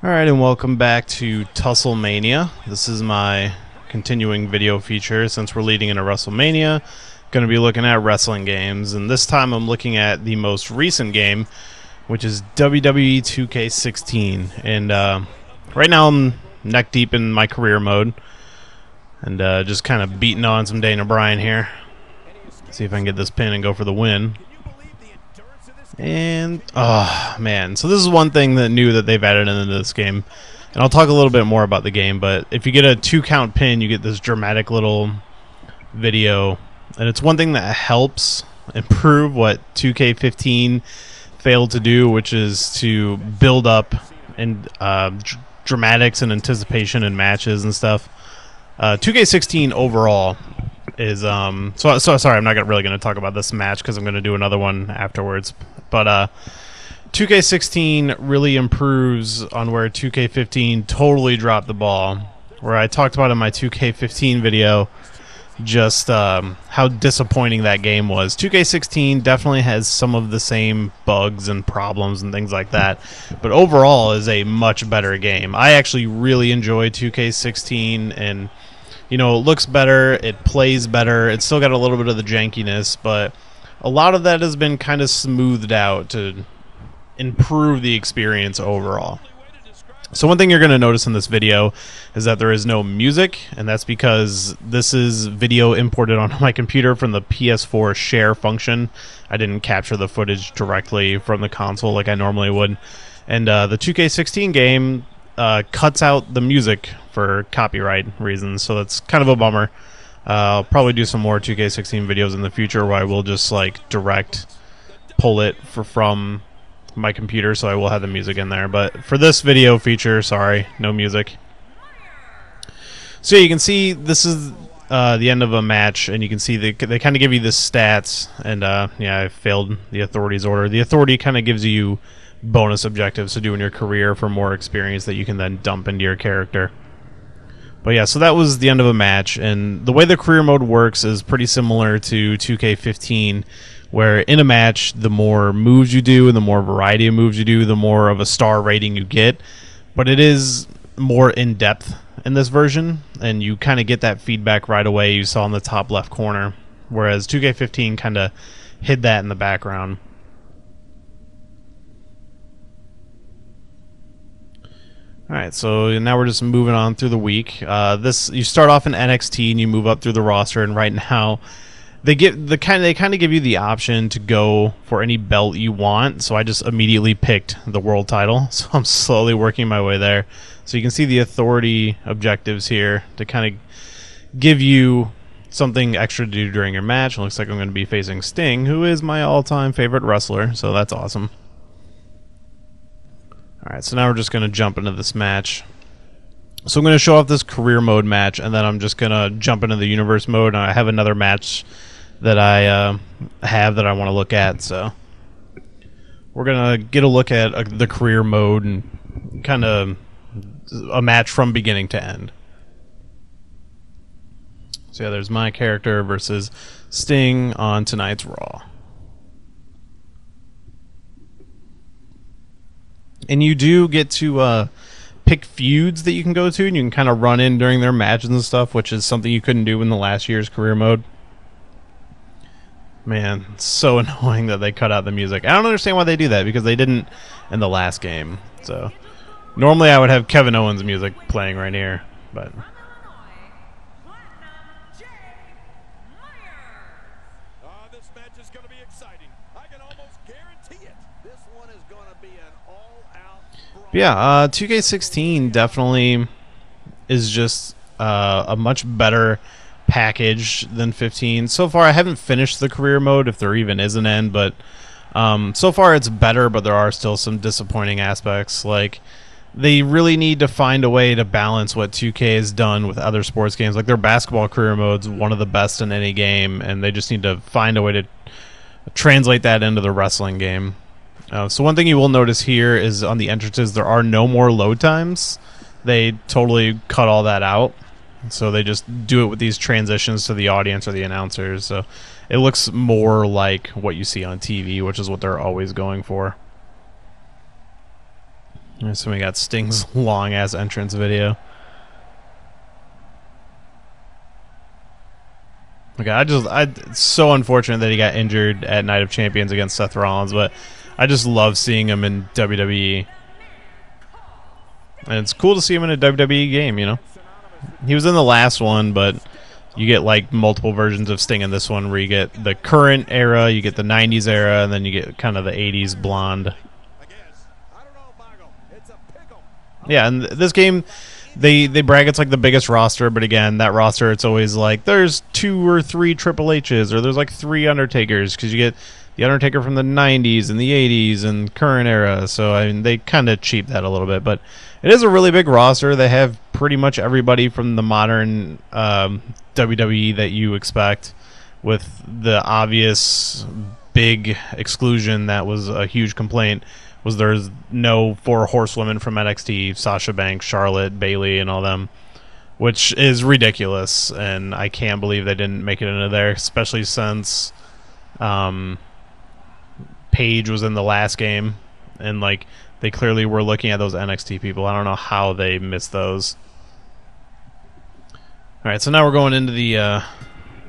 Alright, and welcome back to TussleMania. This is my continuing video feature since we're leading into Wrestlemania. Going to be looking at wrestling games, and this time I'm looking at the most recent game, which is WWE 2K16. And right now I'm neck deep in my career mode, and just kind of beating on some Dana Bryan here. See if I can get this pin and go for the win. And oh man, so this is one thing that new that they've added into this game, and I'll talk a little bit more about the game. But if you get a 2-count pin, you get this dramatic little video, and it's one thing that helps improve what 2K15 failed to do, which is to build up and dramatics and anticipation in matches and stuff. 2K16 overall is so sorry, I'm not really going to talk about this match because I'm going to do another one afterwards. But 2K16 really improves on where 2K15 totally dropped the ball. Where I talked about in my 2K15 video just how disappointing that game was. 2K16 definitely has some of the same bugs and problems and things like that, but overall is a much better game. I actually really enjoy 2K16, and you know, it looks better, it plays better, it's still got a little bit of the jankiness, but a lot of that has been kind of smoothed out to improve the experience overall. So one thing you're going to notice in this video is that there is no music, and that's because this is video imported onto my computer from the PS4 share function. I didn't capture the footage directly from the console like I normally would. And the 2K16 game cuts out the music for copyright reasons, so that's kind of a bummer. I'll probably do some more 2K16 videos in the future where I will just like direct pull it from my computer, so I will have the music in there. But for this video feature, sorry, no music. So you can see this is the end of a match, and you can see they kind of give you the stats, and yeah, I failed the authority's order. The authority kind of gives you bonus objectives to do in your career for more experience that you can then dump into your character. But yeah, so that was the end of a match, and the way the career mode works is pretty similar to 2K15, where in a match, the more moves you do and the more variety of moves you do, the more of a star rating you get. But it is more in-depth in this version, and you kind of get that feedback right away you saw in the top left corner, whereas 2K15 kind of hid that in the background. Alright, so now we're just moving on through the week. You start off in NXT and you move up through the roster, and right now they kind of give you the option to go for any belt you want. So I just immediately picked the world title. So I'm slowly working my way there. So you can see the authority objectives here to kind of give you something extra to do during your match. It looks like I'm going to be facing Sting, who is my all-time favorite wrestler, so that's awesome. Alright, so now we're just going to jump into this match. So I'm going to show off this career mode match, and then I'm just going to jump into the universe mode, and I have another match that I have that I want to look at. So we're going to get a look at the career mode and kind of a match from beginning to end. So yeah, there's my character versus Sting on tonight's Raw. And you do get to pick feuds that you can go to, and you can kind of run in during their matches and stuff, which is something you couldn't do in the last year's career mode. Man, it's so annoying that they cut out the music. I don't understand why they do that, because they didn't in the last game. So normally I would have Kevin Owens music playing right here, but this match is going to be exciting. I can almost guarantee it. This one is going to be an all-out brawl. Yeah, 2K16 definitely is just a much better package than 15. So far, I haven't finished the career mode, if there even is an end, but so far it's better, but there are still some disappointing aspects. Like, they really need to find a way to balance what 2K has done with other sports games. Like, their basketball career mode's one of the best in any game, and they just need to find a way to translate that into the wrestling game. So one thing you will notice here is on the entrances, there are no more load times. They totally cut all that out. So they just do it with these transitions to the audience or the announcers. So it looks more like what you see on TV, which is what they're always going for. So we got Sting's long ass entrance video. Okay, it's so unfortunate that he got injured at Night of Champions against Seth Rollins, but I just love seeing him in WWE. And it's cool to see him in a WWE game, you know. He was in the last one, but you get like multiple versions of Sting in this one where you get the current era, you get the 90s era, and then you get kind of the 80s blonde. Yeah, and this game, they brag it's like the biggest roster, but again, that roster, it's always like there's 2 or 3 Triple H's, or there's like 3 Undertakers, because you get the Undertaker from the 90s and the 80s and current era, so I mean, they kind of cheap that a little bit, but it is a really big roster. They have pretty much everybody from the modern WWE that you expect, with the obvious big exclusion that was a huge complaint was there's no 4 horsewomen from NXT, Sasha Banks, Charlotte, Bayley, and all them, which is ridiculous, and I can't believe they didn't make it into there, especially since Paige was in the last game, and like they clearly were looking at those NXT people. I don't know how they missed those. Alright, so now we're going into the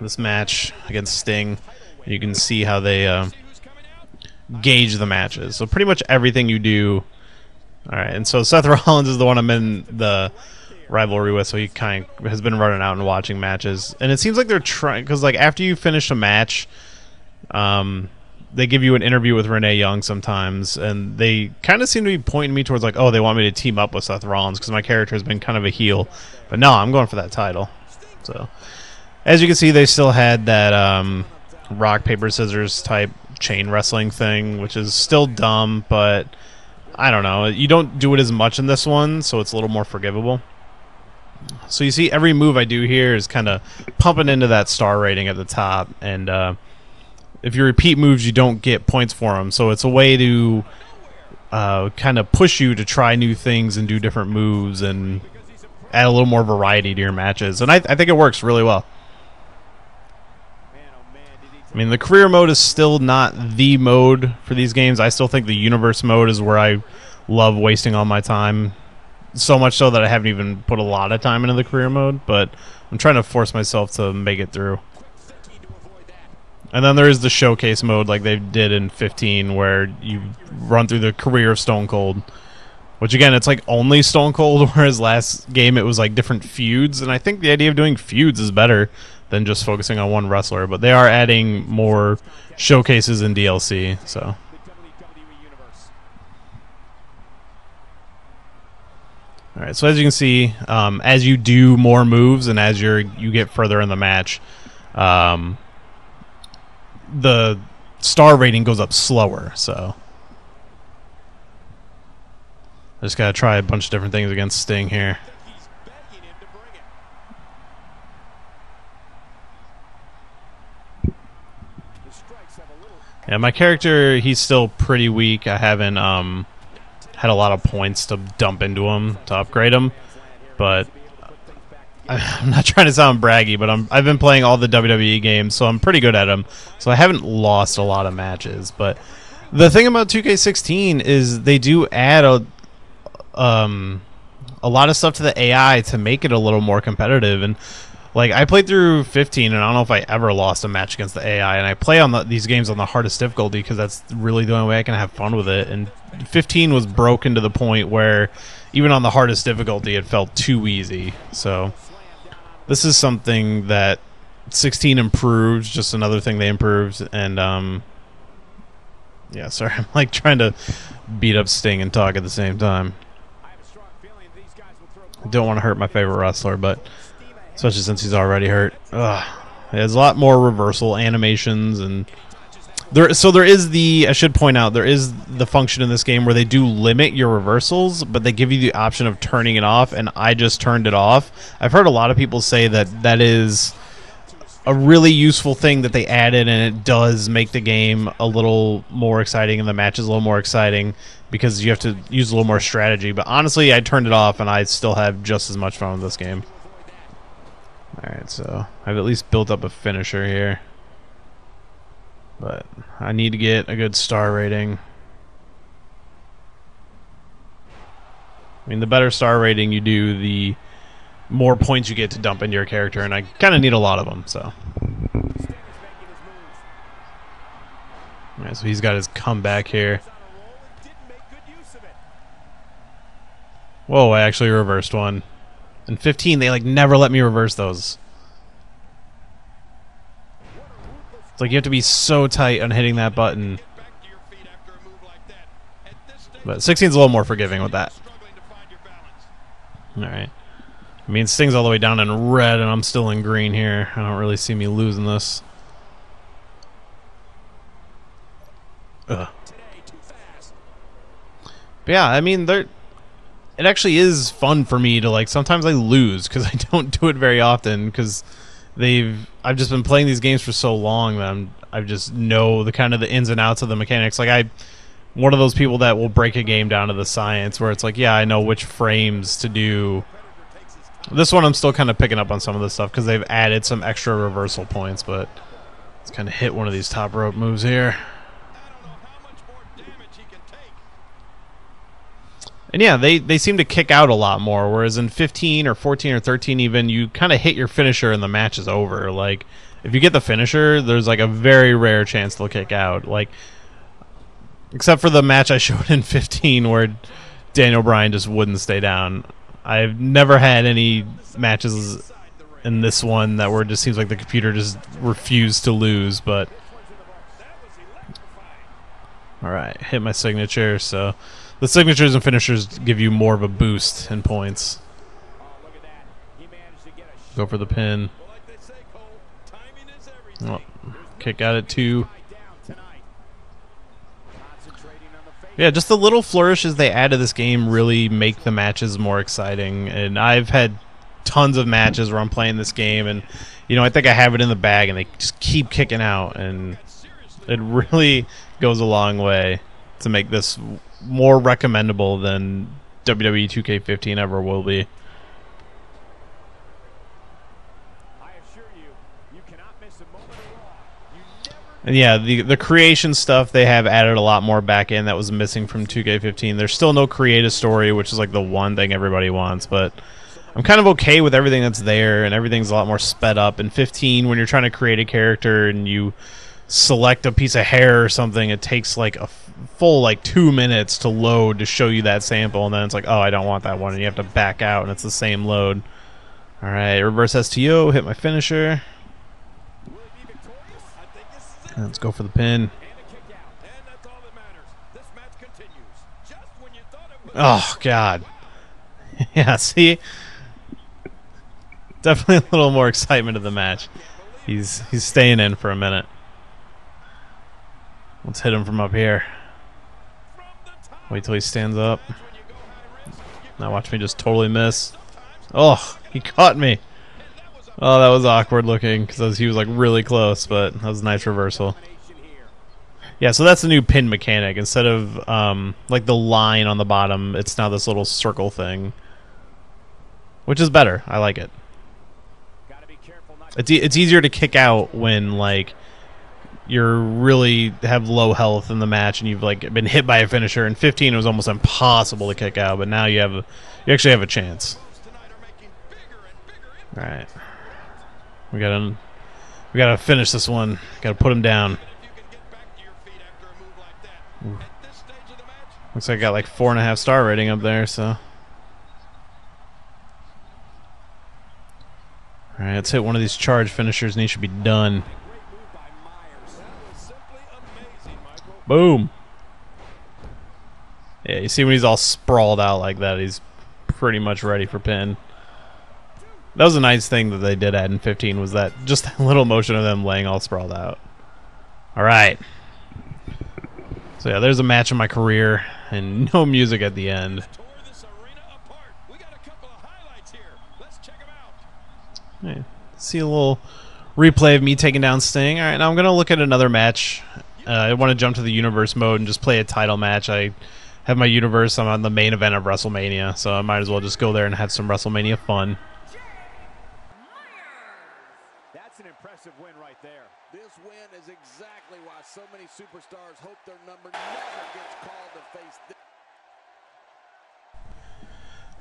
this match against Sting. You can see how they gauge the matches. So pretty much everything you do. Alright, and so Seth Rollins is the one I'm in the rivalry with, so he kind of has been running out and watching matches. And it seems like they're trying, because like after you finish a match, they give you an interview with Renee Young sometimes, and they kind of seem to be pointing me towards like, oh, they want me to team up with Seth Rollins because my character has been kind of a heel. But no, I'm going for that title. So as you can see, they still had that rock, paper, scissors type chain wrestling thing, which is still dumb, but I don't know. You don't do it as much in this one, so it's a little more forgivable. So you see every move I do here is kind of pumping into that star rating at the top, and if you repeat moves, you don't get points for them. So it's a way to kind of push you to try new things and do different moves and add a little more variety to your matches. And I think it works really well. I mean, the career mode is still not the mode for these games. I still think the universe mode is where I love wasting all my time. So much so that I haven't even put a lot of time into the career mode, but I'm trying to force myself to make it through. And then there is the showcase mode like they did in 15 where you run through the career of Stone Cold. Which again, it's like only Stone Cold, whereas last game it was like different feuds. And I think the idea of doing feuds is better than just focusing on one wrestler. But they are adding more showcases in DLC, so... Alright, so as you can see, as you do more moves and as you get further in the match, the star rating goes up slower, so I just gotta try a bunch of different things against Sting here. Yeah, my character, he's still pretty weak. I haven't had a lot of points to dump into him to upgrade him, but I'm not trying to sound braggy, but I've been playing all the WWE games, so I'm pretty good at them. So I haven't lost a lot of matches. But the thing about 2K16 is they do add a lot of stuff to the AI to make it a little more competitive. And like I played through 15, and I don't know if I ever lost a match against the AI. And I play on these games on the hardest difficulty because that's really the only way I can have fun with it. And 15 was broken to the point where even on the hardest difficulty, it felt too easy. So this is something that 16 improved, just another thing they improved, and yeah, sorry, I'm like trying to beat up Sting and talk at the same time. Don't want to hurt my favorite wrestler, but especially since he's already hurt. There's a lot more reversal animations, and there is I should point out, there is the function in this game where they do limit your reversals, but they give you the option of turning it off, and I just turned it off. I've heard a lot of people say that is a really useful thing that they added, and it does make the game a little more exciting and the matches a little more exciting because you have to use a little more strategy. But honestly, I turned it off, and I still have just as much fun with this game. Alright, so I've at least built up a finisher here. But I need to get a good star rating. I mean, the better star rating you do, the more points you get to dump into your character, and I kind of need a lot of them, so. Alright, so he's got his comeback here. Whoa, I actually reversed one. In 15, they like never let me reverse those. It's like you have to be so tight on hitting that button. But 16's a little more forgiving with that. Alright. I mean, Sting's all the way down in red, and I'm still in green here. I don't really see me losing this. Ugh. But yeah, I mean, it actually is fun for me to, like, sometimes I lose because I don't do it very often because I've just been playing these games for so long that I just know the kind of the ins and outs of the mechanics. Like, I'm one of those people that will break a game down to the science where it's like, yeah, I know which frames to do. This one I'm still kind of picking up on some of this stuff because they've added some extra reversal points, but let's kind of hit one of these top rope moves here. And yeah, they seem to kick out a lot more, whereas in 15 or 14 or 13 even, you kind of hit your finisher and the match is over. Like, if you get the finisher, there's like a very rare chance they'll kick out. Like, except for the match I showed in 15 where Daniel Bryan just wouldn't stay down. I've never had any matches in this one that where it just seems like the computer just refused to lose, but alright, hit my signature, so the signatures and finishers give you more of a boost in points. Go for the pin. Oh, kick out at 2. Yeah, just the little flourishes they add to this game really make the matches more exciting. And I've had tons of matches where I'm playing this game and, you know, I think I have it in the bag and they just keep kicking out. And it really goes a long way to make this more recommendable than WWE 2K15 ever will be. And yeah, the creation stuff, they have added a lot more back in that was missing from 2K15. There's still no creative story, which is like the one thing everybody wants, but I'm kind of okay with everything that's there, and everything's a lot more sped up. In 15, when you're trying to create a character and you select a piece of hair or something, it takes like a full like 2 minutes to load to show you that sample, and then it's like, oh, I don't want that one, and you have to back out, and it's the same load. Alright, reverse STO, hit my finisher. Let's go for the pin. Oh, God. Yeah, see? Definitely a little more excitement of the match. He's staying in for a minute. Let's hit him from up here. Wait till he stands up. Now watch me just totally miss. Oh, he caught me. Oh, that was awkward looking because he was like really close, but that was a nice reversal. Yeah, so that's the new pin mechanic. Instead of like the line on the bottom, it's now this little circle thing, which is better. I like it. It's easier to kick out when like you're really have low health in the match and you've like been hit by a finisher. In 15, it was almost impossible to kick out, but now you actually have a chance. All right. We gotta finish this one. Gotta put him down. Ooh. Looks like I got like 4.5 star rating up there, so. Alright, let's hit one of these charge finishers and he should be done. Boom! Yeah, you see when he's all sprawled out like that, he's pretty much ready for pin. That was a nice thing that they did add in 15, was that just that little motion of them laying all sprawled out. Alright. So yeah, there's a match in my career, and no music at the end. Right. See a little replay of me taking down Sting. Alright, now I'm going to look at another match. I want to jump to the universe mode and just play a title match. I have my universe. I'm on the main event of Wrestlemania, so I might as well just go there and have some Wrestlemania fun. That's an impressive win right there. This win is exactly why so many superstars hope their number never gets called to face this.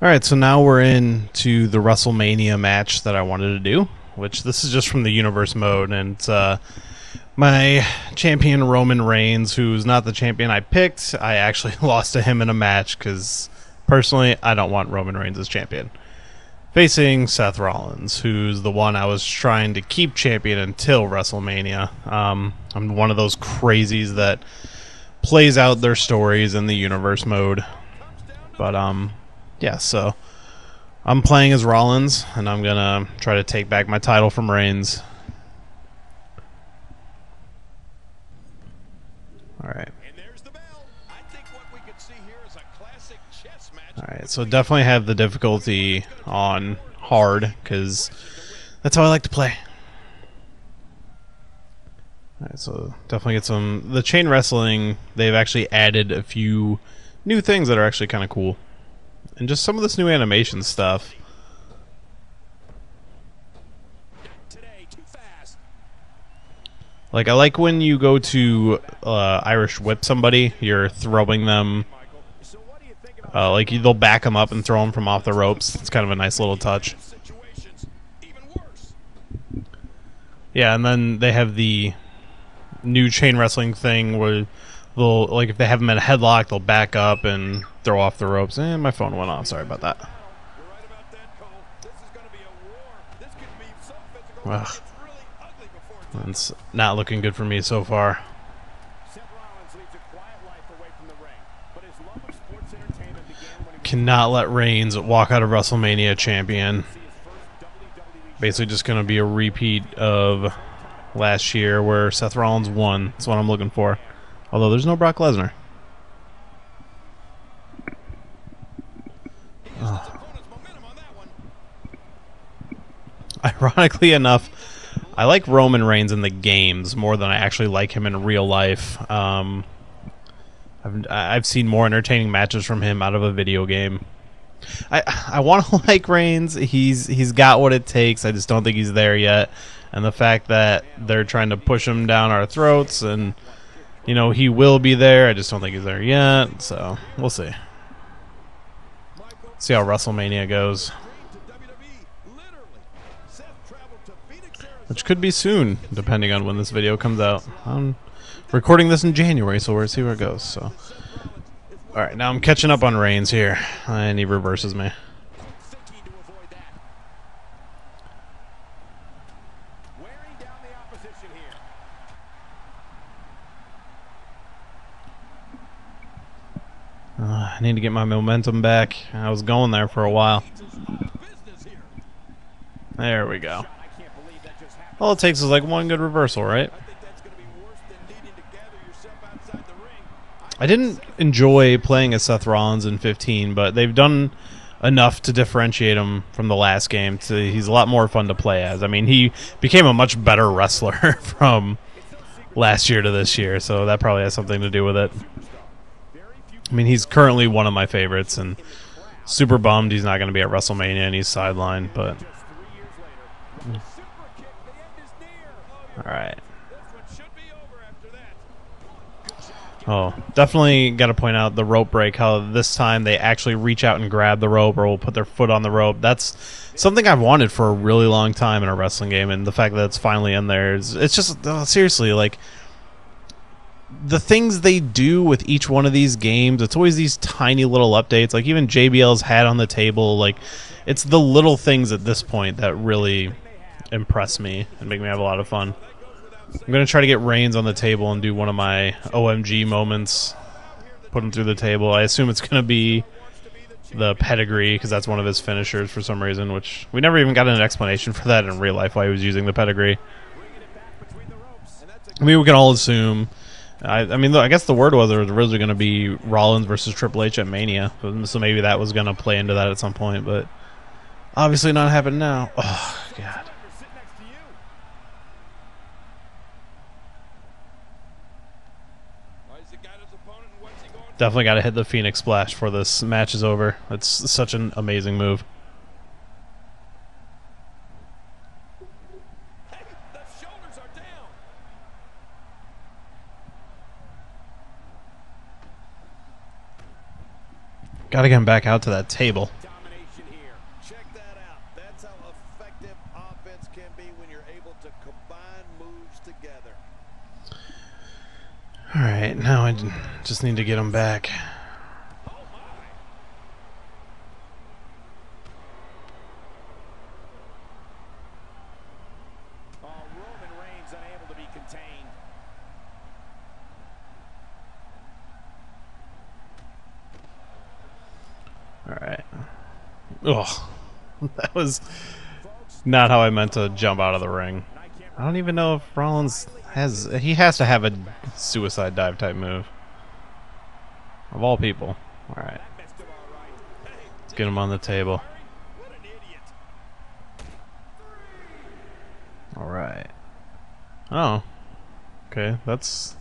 Alright, so now we're into the Wrestlemania match that I wanted to do, which this is just from the Universe mode, and it's my champion Roman Reigns, who's not the champion I picked. I actually lost to him in a match, because personally, I don't want Roman Reigns as champion. Facing Seth Rollins, who's the one I was trying to keep champion until WrestleMania. I'm one of those crazies that plays out their stories in the Universe mode. But, yeah, so I'm playing as Rollins, and I'm gonna try to take back my title from Reigns. Alright. Alright, so definitely have the difficulty on hard, because that's how I like to play. Alright, so definitely get some... The chain wrestling, they've actually added a few new things that are actually kind of cool. And just some of this new animation stuff. Like, I like when you go to Irish whip somebody, you're throwing them... like, they'll back them up and throw them from off the ropes. It's kind of a nice little touch. Yeah, and then they have the new chain wrestling thing where they'll, like, if they have them in a headlock, they'll back up and throw off the ropes. And my phone went off. Sorry about that. Ugh. It's not looking good for me so far. Cannot let Reigns walk out of WrestleMania champion. Basically just going to be a repeat of last year where Seth Rollins won. That's what I'm looking for. Although there's no Brock Lesnar. Ironically enough, I like Roman Reigns in the games more than I actually like him in real life. I've seen more entertaining matches from him out of a video game. I want to like Reigns. He's got what it takes. I just don't think he's there yet. And the fact that they're trying to push him down our throats, and you know he will be there. I just don't think he's there yet. So we'll see. See how WrestleMania goes, which could be soon, depending on when this video comes out. I'm recording this in January, so we'll see where it goes. So, all right, now I'm catching up on Reigns here, and he reverses me. I need to get my momentum back. I was going there for a while. There we go. All it takes is like one good reversal, right? I didn't enjoy playing as Seth Rollins in 15, but they've done enough to differentiate him from the last game. He's a lot more fun to play as. I mean, he became a much better wrestler from last year to this year, so that probably has something to do with it. I mean, he's currently one of my favorites, and super bummed he's not going to be at WrestleMania and he's sidelined, but... Alright. Oh, definitely got to point out the rope break, how this time they actually reach out and grab the rope or will put their foot on the rope. That's something I've wanted for a really long time in a wrestling game, and the fact that it's finally in there, it's just, seriously, like, the things they do with each one of these games, it's always these tiny little updates. Like, even JBL's hat on the table, like, it's the little things at this point that really impress me and make me have a lot of fun. I'm going to try to get Reigns on the table and do one of my OMG moments. Put him through the table. I assume it's going to be the pedigree, because that's one of his finishers for some reason, which we never even got an explanation for that in real life, why he was using the pedigree. I mean, we can all assume... I mean, I guess the word was it was originally going to be Rollins versus Triple H at Mania, so maybe that was going to play into that at some point, but obviously not happening now. Oh, God. Definitely got to hit the Phoenix Splash before this match is over. It's such an amazing move. Gotta get him back out to that table. together. Alright, now I just need to get him back. Oh my! Oh, Roman Reigns unable to be contained. Alright. Ugh. That was not how I meant to jump out of the ring. I don't even know if Rollins has... He has to have a suicide dive type move. Of all people. Alright. Let's get him on the table. Alright. Oh. Okay, that's...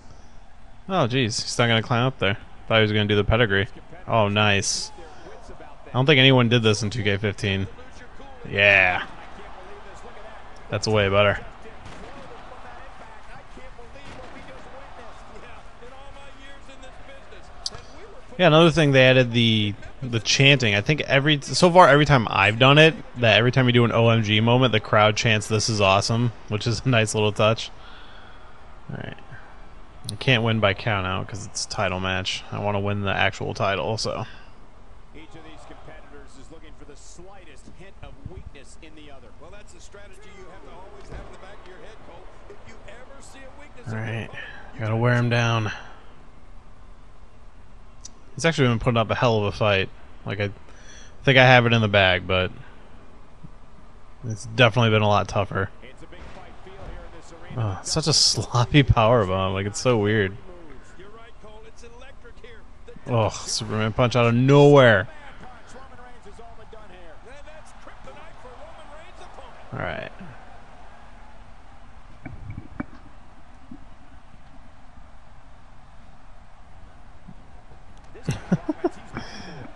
Oh, jeez. He's not going to climb up there. Thought he was going to do the pedigree. Oh, nice. I don't think anyone did this in 2K15. Yeah. That's way better. Yeah, another thing, they added the chanting. I think so far every time I've done it, that every time you do an OMG moment, the crowd chants "This is awesome," which is a nice little touch. All right, I can't win by count out because it's a title match. I want to win the actual title, so. Each of these competitors is looking for the slightest hint of weakness in the other. Well, that's a strategy you have to always have in the back of your head, Cole. If you ever see a weakness, All right, gotta wear him down. He's actually been putting up a hell of a fight. Like, I think I have it in the bag, but it's definitely been a lot tougher. it's a big fight feel here in this arena. Oh, such a sloppy powerbomb. Like, it's so weird. You're right, Cole. It's electric here. Oh, Superman punch out of nowhere. Roman Reigns is all but done here. That's kryptonite for Roman Reigns' opponent. All right.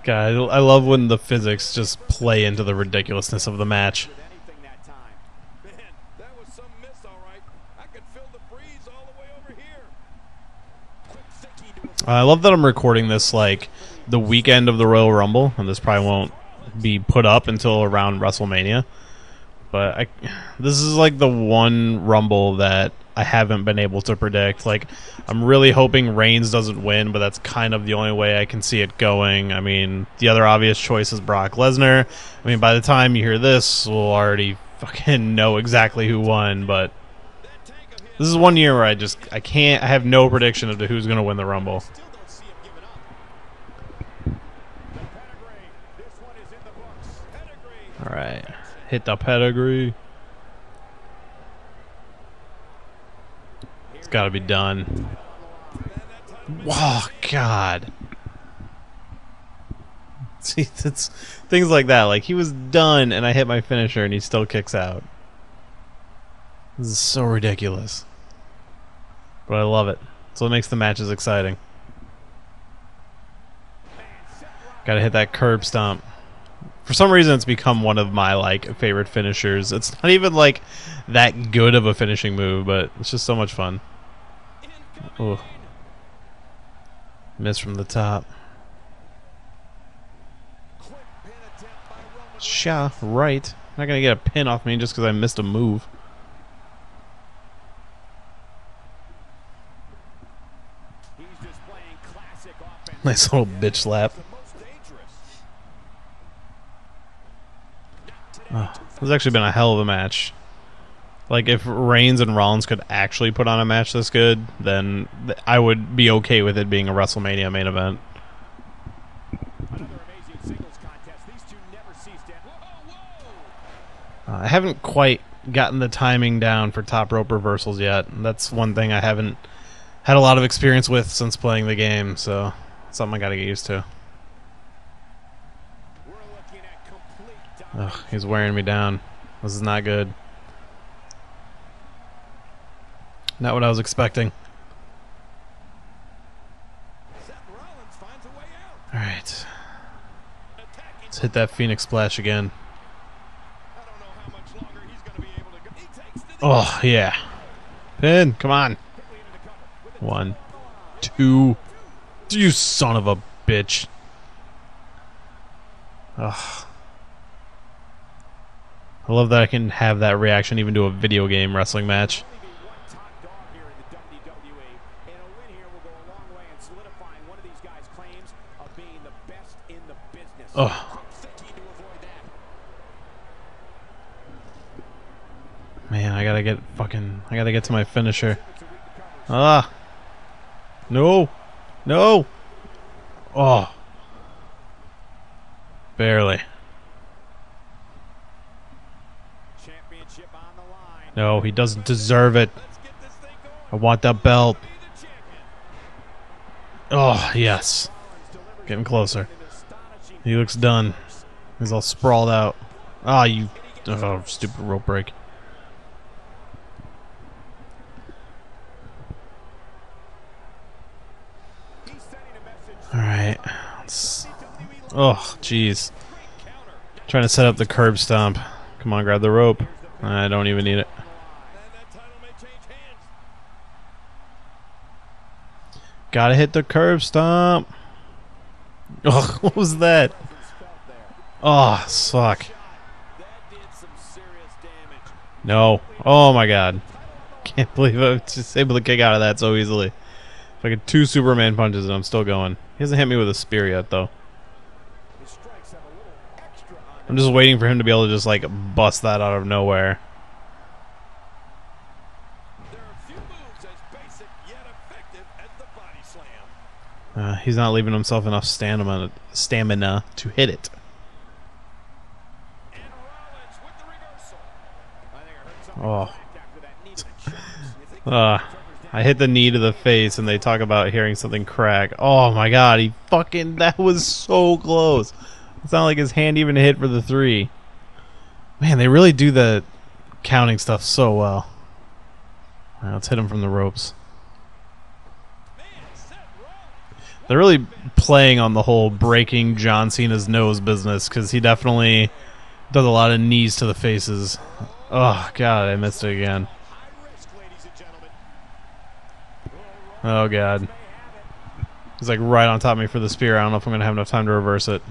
God, I love when the physics just play into the ridiculousness of the match. Anything that time. Man, that was some miss, all right. I could feel the breeze all the way over here. Quick thinking to I love that I'm recording this like the weekend of the Royal Rumble, and this probably won't be put up until around WrestleMania. But this is like the one Rumble that I haven't been able to predict. Like, I'm really hoping Reigns doesn't win, but that's kind of the only way I can see it going. I mean, the other obvious choice is Brock Lesnar. I mean, by the time you hear this, we'll already fucking know exactly who won, but this is one year where I have no prediction of who's going to win the Rumble. still don't see him giving up. The pedigree. This one is in the books. Pedigree. All right. Hit the pedigree. It's got to be done. Wow, God. See, it's things like that. Like, he was done, and I hit my finisher, and he still kicks out. This is so ridiculous. But I love it. So it makes the matches exciting. Got to hit that curb stomp. For some reason, it's become one of my favorite finishers. It's not even like that good of a finishing move, but it's just so much fun. Ooh. Miss from the top. Sha, right. Not gonna get a pin off me just because I missed a move. He's displaying classic offense. Nice little bitch slap. The most dangerous. This has actually been a hell of a match. Like, if Reigns and Rollins could actually put on a match this good, then I would be okay with it being a WrestleMania main event. Another amazing singles contest. These two never cease to... Whoa, whoa! I haven't quite gotten the timing down for top rope reversals yet. That's one thing I haven't had a lot of experience with since playing the game, so something I gotta get used to. We're looking at complete Ugh, dominance. he's wearing me down. This is not good. Not what I was expecting. Seth Rollins finds a way out. Alright. Attacking. Let's hit that Phoenix Splash again. I don't know how much longer he's going to be able to go. He takes to the Oh, yeah. Pin, come on. quickly into the cover. With the 1, 2. You son of a bitch. Ugh. I love that I can have that reaction even to a video game wrestling match. only be one top dog Oh. Man, I gotta get to my finisher. Ah. No. No. Oh. Barely. No, he doesn't deserve it. I want that belt. Oh, yes. Getting closer. He looks done. He's all sprawled out. Ah, you... Oh, stupid rope break. Alright. Oh, jeez. Trying to set up the curb stomp. Come on, grab the rope. I don't even need it. Gotta hit the curb stomp. Oh, what was that? Oh, suck. No. Oh my god. Can't believe I was just able to kick out of that so easily. Like 2 Superman punches and I'm still going. He hasn't hit me with a spear yet though. I'm just waiting for him to be able to just like bust that out of nowhere. He's not leaving himself enough stamina to hit it. Oh. I hit the knee to the face and they talk about hearing something crack. Oh my god, that was so close. It's not like his hand even hit for the 3. Man, they really do the counting stuff so well. Alright, let's hit him from the ropes. They're really playing on the whole breaking John Cena's nose business because he definitely does a lot of knees to the faces. Oh, God, I missed it again. Oh, God. He's like right on top of me for the spear. I don't know if I'm going to have enough time to reverse it.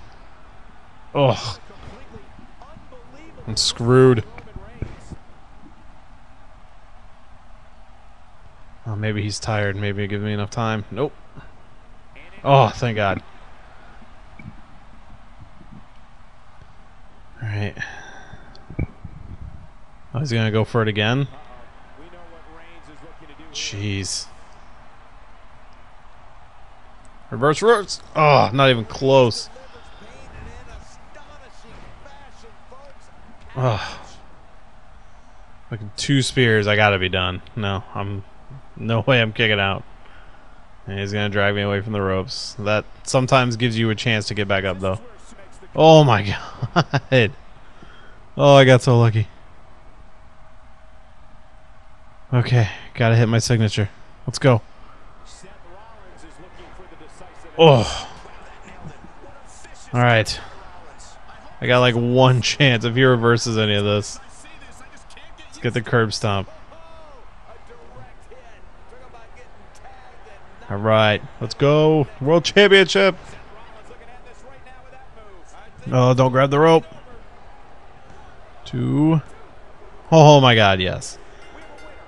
Oh. I'm screwed. Oh, maybe he's tired. Maybe he'll give me enough time. Nope. Oh, thank God. Alright. Oh, he's going to go for it again? Jeez. Reverse reverse. Oh, not even close. Oh. Like 2 spears, I gotta be done. No way I'm kicking out. And he's gonna drag me away from the ropes. That sometimes gives you a chance to get back up though. Oh my god. Oh, I got so lucky. Okay, gotta hit my signature. Let's go. Oh. Alright. I got like 1 chance if he reverses any of this. Let's get the curb stomp. Alright, let's go. World Championship. Oh, don't grab the rope. 2. Oh my god, yes.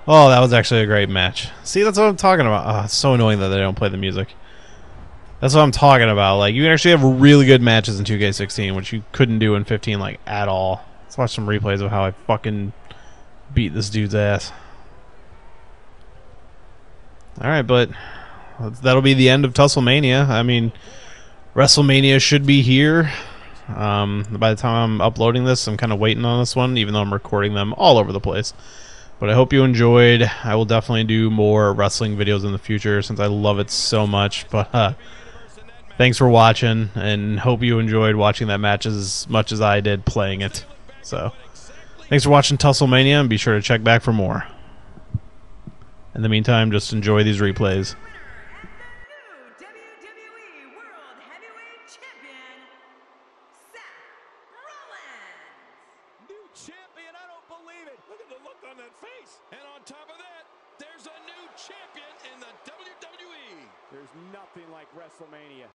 Oh, that was actually a great match. See, that's what I'm talking about. Oh, it's so annoying that they don't play the music. That's what I'm talking about. Like, you can actually have really good matches in 2K16, which you couldn't do in 15, like, at all. Let's watch some replays of how I fucking beat this dude's ass. Alright, but that'll be the end of TussleMania. I mean, Wrestlemania should be here. By the time I'm uploading this, I'm kind of waiting on this one, even though I'm recording them all over the place. But I hope you enjoyed. I will definitely do more wrestling videos in the future since I love it so much. But thanks for watching, and hope you enjoyed watching that match as much as I did playing it. So, thanks for watching TussleMania, and be sure to check back for more. In the meantime, just enjoy these replays. Champion, I don't believe it. Look at the look on that face. And on top of that, there's a new champion in the WWE. There's nothing like WrestleMania.